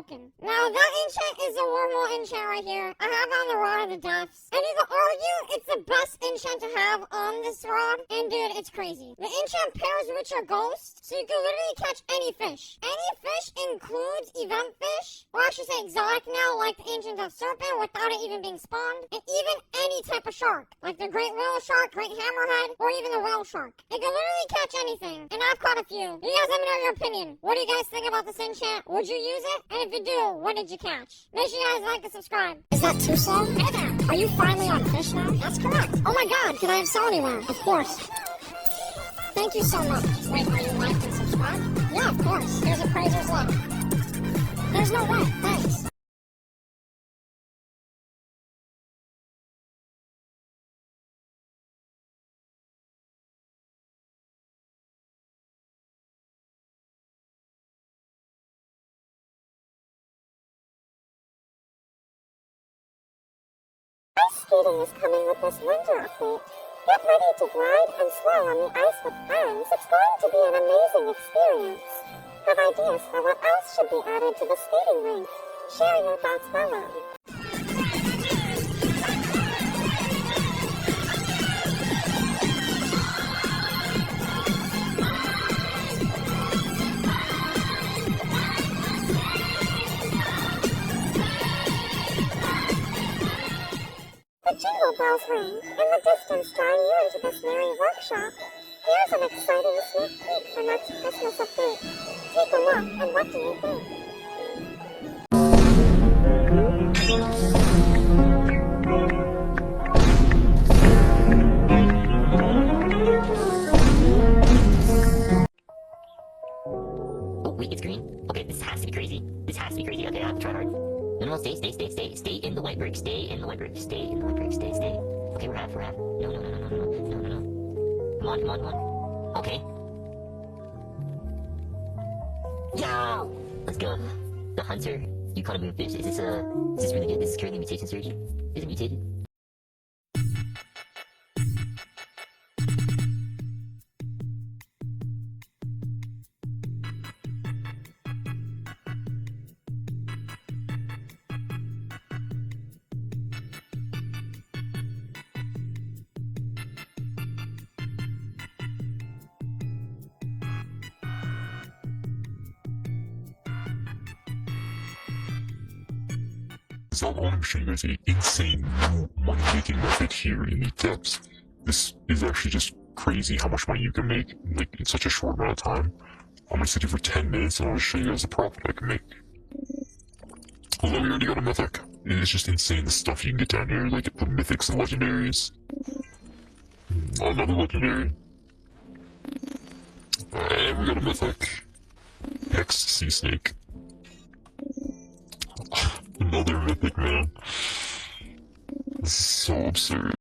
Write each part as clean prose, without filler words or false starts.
broken. Now, that enchant is a wormhole enchant right here. I have on the Rod of the Depths. And you can argue it's the best enchant to have on this rod. And dude, it's crazy. The enchant pairs with your ghost, so you can literally catch any fish. Any fish includes event fish, or I should say exotic now, like the ancient of serpent without it even being spawned. And even any type of shark, like the great whale shark, great hammerhead, or even the whale shark. It can literally catch anything. And I've caught a few. You guys let me know your opinion. What do you guys think about this enchant? Would you use it? And if you do, what did you catch? Make sure you guys like and subscribe. Is that too slow? Hey there! Are you finally on fish now? That's correct. Oh my god, can I have so anywhere? Of course. Thank you so much. Wait, are you liked and subscribed? Yeah, of course. Here's a Appraiser's look. There's no way. Thanks. Ice skating is coming with this winter update. Get ready to glide and slow on the ice with friends. It's going to be an amazing experience. Have ideas for what else should be added to the skating rink? Share your thoughts below. The jingle bells ring. In the distance, drawing you into this merry workshop. Here's an exciting sneak peek for next Christmas update. Take a look, and what do you think? Oh, wait, it's green? Okay, this has to be crazy. This has to be crazy. Okay, I have to try hard. No, stay. Stay in the white brick. Stay in the white brick. Stay. Okay, we're half. No. Come on. Okay. Yo! Let's go. The hunter. You caught a moonfish. Is this really good? This is currently mutation surge. Is it mutated? So I want to show you guys an insane new money-making method here in the depths. This is actually just crazy how much money you can make like in such a short amount of time. I'm gonna sit here for 10 minutes and I'm gonna show you guys the profit I can make. Although we already got a mythic. It's just insane the stuff you can get down here, like the mythics and legendaries. Another legendary. And we got a mythic. Hex Sea Snake. Another mythic, man. This is so absurd.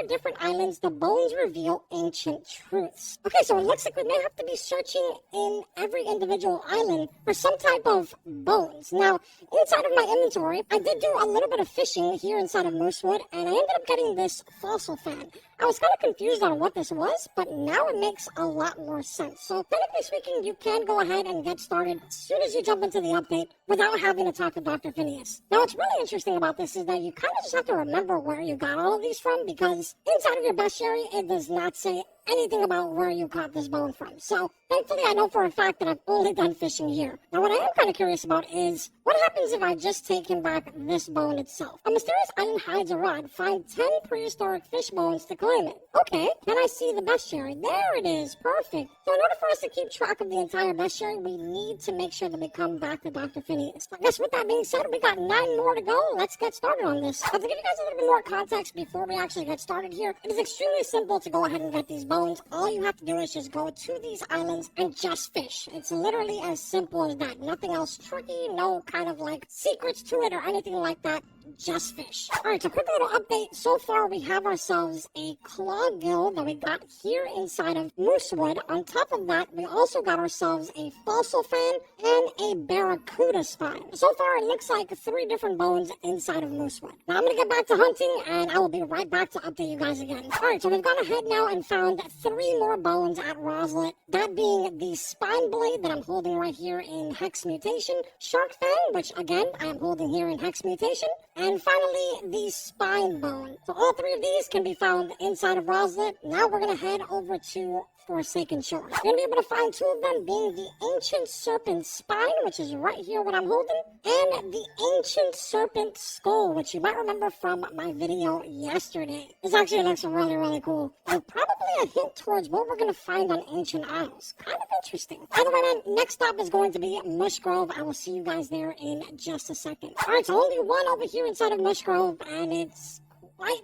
Different islands, the bones reveal ancient truths. Okay, so it looks like we may have to be searching in every individual island for some type of bones. Now, inside of my inventory, I did do a little bit of fishing here inside of Moosewood, and I ended up getting this fossil fan. I was kind of confused on what this was, but now it makes a lot more sense. So, technically speaking, you can go ahead and get started as soon as you jump into the update without having to talk to Dr. Phineas. Now, what's really interesting about this is that you kind of just have to remember where you got all of these from, because inside of your bestiary, it does not say anything about where you got this bone from. So, thankfully, I know for a fact that I've only done fishing here. Now, what I am kind of curious about is, what happens if I just take him back this bone itself? A mysterious island hides a rod. Find 10 prehistoric fish bones to claim it. Okay, then I see the bestiary. There it is. Perfect. So in order for us to keep track of the entire bestiary, we need to make sure that we come back to Dr. Phineas. I guess with that being said, we got 9 more to go. Let's get started on this. But to give you guys a little bit more context before we actually get started here, it is extremely simple to go ahead and get these bones. bones, all you have to do is just go to these islands and just fish. It's literally as simple as that. Nothing else tricky, no kind of like secrets to it or anything like that. Just fish. Alright, so quick little update. So far, we have ourselves a claw gill that we got here inside of Moosewood. On top of that, we also got ourselves a fossil fan and a barracuda spine. So far, it looks like 3 different bones inside of Moosewood. Now, I'm gonna get back to hunting, and I will be right back to update you guys again. Alright, so we've gone ahead now and found 3 more bones at Roslet. That being the spine blade that I'm holding right here in Hex Mutation, Shark Fang, which again, I am holding here in Hex Mutation, and finally, the spine bone. So all 3 of these can be found inside of Roslet. Now we're going to head over to Forsaken Shore. You're going to be able to find 2 of them, being the Ancient Serpent Spine, which is right here what I'm holding, and the Ancient Serpent Skull, which you might remember from my video yesterday. This actually looks really, really cool. And probably a hint towards what we're going to find on Ancient Isles. Kind of interesting. By the way, man, next stop is going to be Mush Grove. I will see you guys there in just a second. Alright, so only one over here inside of Mush Grove, and it's quite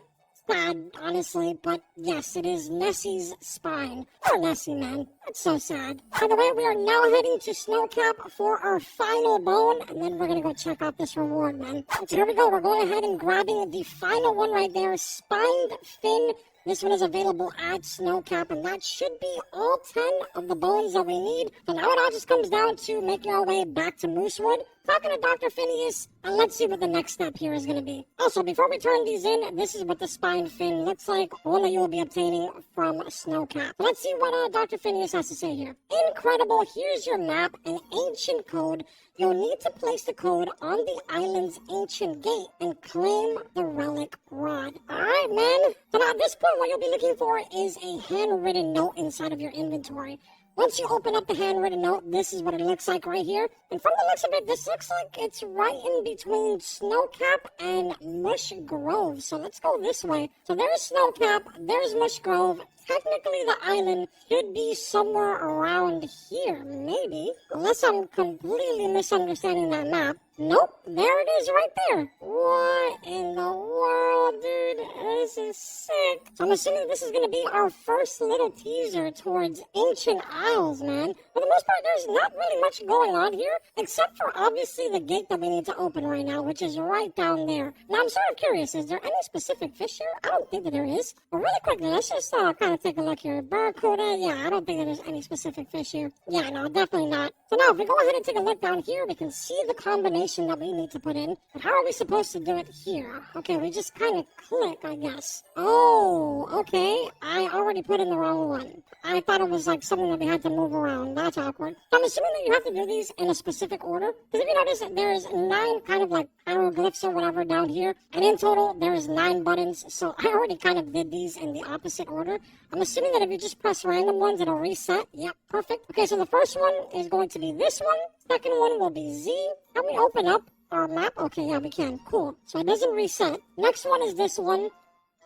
sad, honestly, but yes, it is Nessie's spine. Poor Nessie, man. That's so sad. By the way, we are now heading to Snowcap for our final bone, and then we're gonna go check out this reward, man. So here we go. We're going ahead and grabbing the final one right there, Spined Fin. This one is available at Snowcap, and that should be all 10 of the bones that we need. So now it all just comes down to making our way back to Moosewood, talking to Dr. Phineas, and let's see what the next step here is going to be. Also, before we turn these in, this is what the spine fin looks like. One that you will be obtaining from Snowcap. So let's see what Dr. Phineas has to say here. Incredible, here's your map, an ancient code. You'll need to place the code on the island's ancient gate and claim the relic rod. Alright, man. So now at this point, what you'll be looking for is a handwritten note inside of your inventory. Once you open up the handwritten note, this is what it looks like right here. And from the looks of it, this looks like it's right in between Snowcap and Mush Grove. So let's go this way. So there's Snowcap, there's Mush Grove. Technically, the island should be somewhere around here, maybe. Unless I'm completely misunderstanding that map. Nope, there it is right there. What in the world, dude? This is sick. So I'm assuming this is going to be our first little teaser towards Ancient Isles, man. For the most part, there's not really much going on here, except for obviously the gate that we need to open right now, which is right down there. Now, I'm sort of curious, is there any specific fish here? I don't think that there is. But really quickly, let's just kind of take a look here. Barracuda, yeah, I don't think that there's any specific fish here. Yeah, no, definitely not. So now, if we go ahead and take a look down here, we can see the combination that we need to put in. But how are we supposed to do it here? Okay, we just kind of click, I guess. Oh, okay. I already put in the wrong one. I thought it was like something that we had to move around. That's awkward. So I'm assuming that you have to do these in a specific order. Because if you notice, there's 9 kind of like hieroglyphs or whatever down here. And in total, there's 9 buttons. So I already kind of did these in the opposite order. I'm assuming that if you just press random ones, it'll reset. Yep, perfect. Okay, so the first one is going to be this one. Second one will be Z. Can we open up our map? Okay, yeah, we can. Cool. So it doesn't reset. Next one is this one.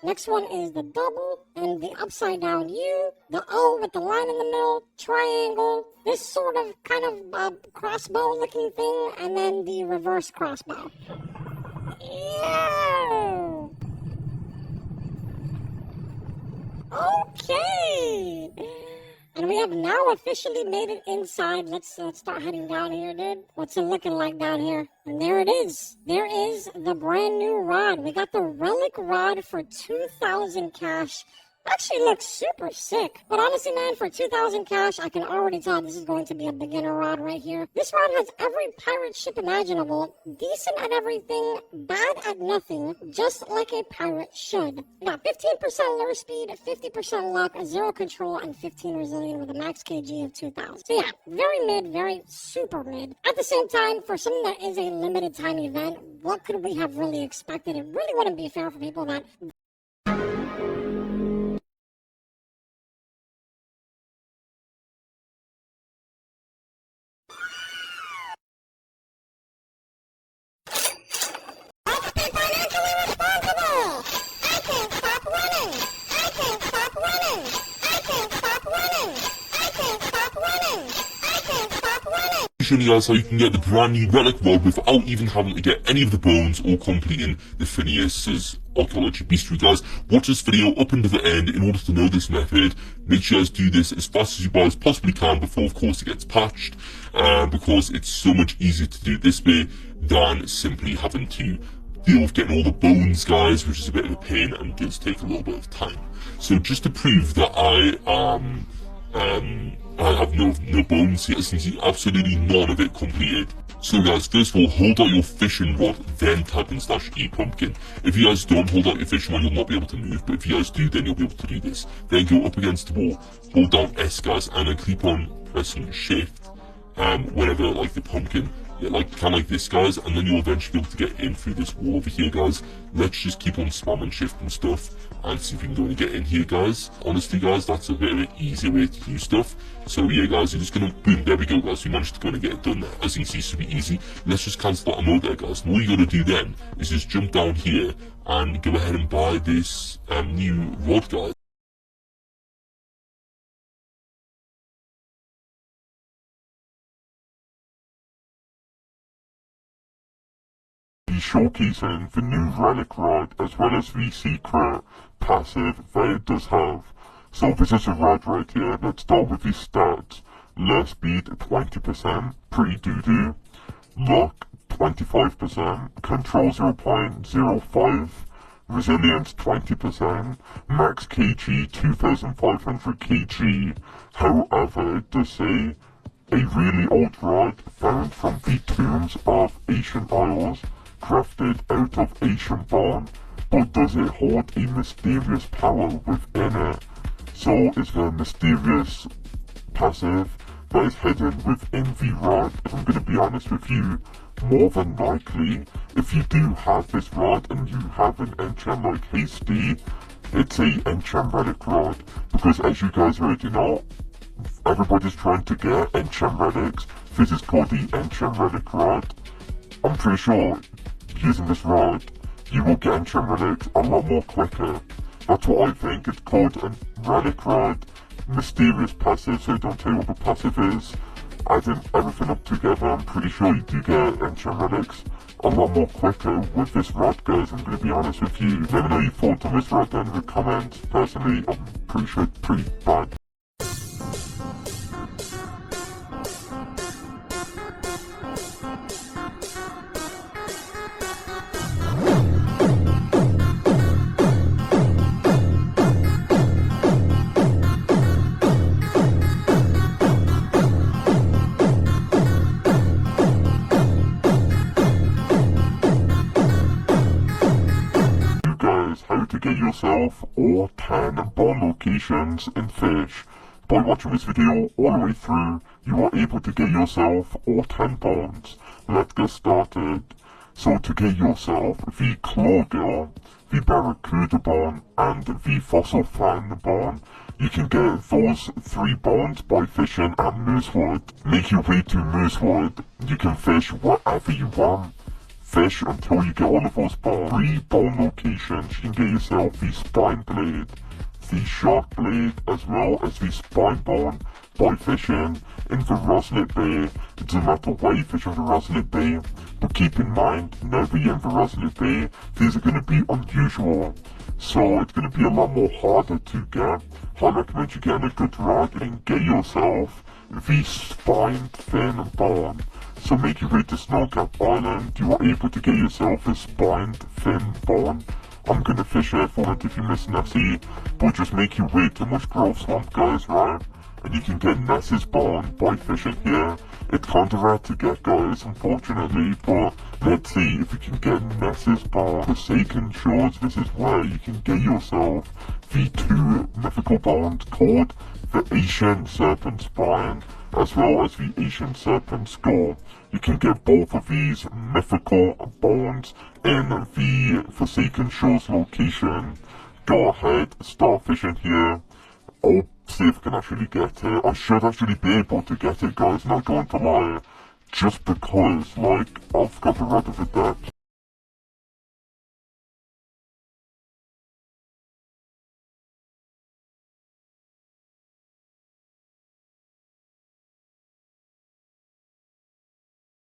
Next one is the double and the upside down U, the O with the line in the middle, triangle, this sort of kind of crossbow looking thing, and then the reverse crossbow. Yeah. Okay. And we have now officially made it inside. Let's start heading down here, dude. What's it looking like down here? And there it is. There is the brand new rod. We got the relic rod for 2,000 cash. Actually looks super sick. But honestly, man, for 2,000 cash, I can already tell this is going to be a beginner rod right here. This rod has every pirate ship imaginable. Decent at everything, bad at nothing, just like a pirate should. We got 15% lure speed, 50% luck, 0 control, and 15 resilient with a max KG of 2,000. So yeah, very mid, very super mid. At the same time, for something that is a limited time event, what could we have really expected? It really wouldn't be fair for people that... showing you guys how you can get the brand new relic rod without even having to get any of the bones or completing the Phineas's archaeology bestiary, guys. Watch this video up until the end in order to know this method. Make sure you guys do this as fast as you guys possibly can before, of course, it gets patched, because it's so much easier to do it this way than simply having to deal with getting all the bones, guys, which is a bit of a pain and does take a little bit of time. So just to prove that I have no bones here, since absolutely none of it completed. So guys, first of all, hold out your fishing rod, then type in /e pumpkin. If you guys don't hold out your fishing rod, you'll not be able to move, but if you guys do, then you'll be able to do this. Then go up against the wall, hold down S, guys, and then keep on pressing shift, whenever, like, the pumpkin, yeah, like, kind of like this, guys, and then you'll eventually be able to get in through this wall over here, guys. Let's just keep on spamming shift and stuff, and see if we can go and get in here, guys. Honestly, guys, that's a bit of an easier way to do stuff. So yeah, guys, you're just gonna, boom, there we go, guys, we managed to go and get it done there. As you can see, it's super easy. Let's just cancel that mode there, guys. And all you gotta do then is just jump down here and go ahead and buy this new rod, guys. Showcasing the new relic rod as well as the secret passive that it does have. So this is a rod right here. Let's start with the stats. Lure speed 20%, pretty doo-doo. Luck 25%, control 0.05, resilience 20%, max kg 2500 kg. However, it does say a really old rod found from the tombs of Ancient Isles, crafted out of Asian bone, but does it hold a mysterious power within it? So is there a mysterious passive that is hidden within the rod? If I'm going to be honest with you, more than likely, if you do have this rod and you have an enchant like Hasty, it's a enchant relic rod, because as you guys already know, everybody's trying to get enchant relics. This is called the enchant relic rod. I'm pretty sure using this rod, you will get enchant relics a lot more quicker. That's what I think. It's called a relic rod, mysterious passive, so don't tell you what the passive is. Adding everything up together, I'm pretty sure you do get enchant relics a lot more quicker with this rod, guys. I'm gonna be honest with you. Let me know your thoughts on this rod down in the comments. Personally, I'm pretty sure it's pretty bad. How to get yourself all 10 bone locations in fish. By watching this video all the way through, you are able to get yourself all 10 bones. Let's get started. So to get yourself the clawgill, the barracuda bone, and the fossil fan bone, you can get those 3 bones by fishing at Moosewood. Make your way to Moosewood. You can fish whatever you want. Fish until you get all of those bones. 3 bone locations. You can get yourself the spine blade, the shark blade, as well as the spine bone by fishing in the Roslet Bay. It doesn't matter where you fish in the Roslet Bay, but keep in mind, never in the Roslet Bay, these are going to be unusual. So it's going to be a lot more harder to get. I recommend you getting a good rod and get yourself the spine fin bone. So make your way to Snowcap Island, you are able to get yourself a spined fin bone. I'm gonna fish here for it if you miss Nessie, but just make your way to Mushgrove Swamp, guys, right? And you can get Nessie's bone by fishing here. It's kinda rare to get, guys, unfortunately, but let's see if you can get Nessie's bone. Forsaken Shores, this is where you can get yourself the 2 mythical bones called the Ancient Serpent Spine, as well as the Ancient Serpent Skull. You can get both of these mythical bones in the Forsaken Shores location. Go ahead, start fishing here. I'll see if I can actually get it. I should actually be able to get it, guys, not going to lie. Just because, like, I've got the rod of the depth.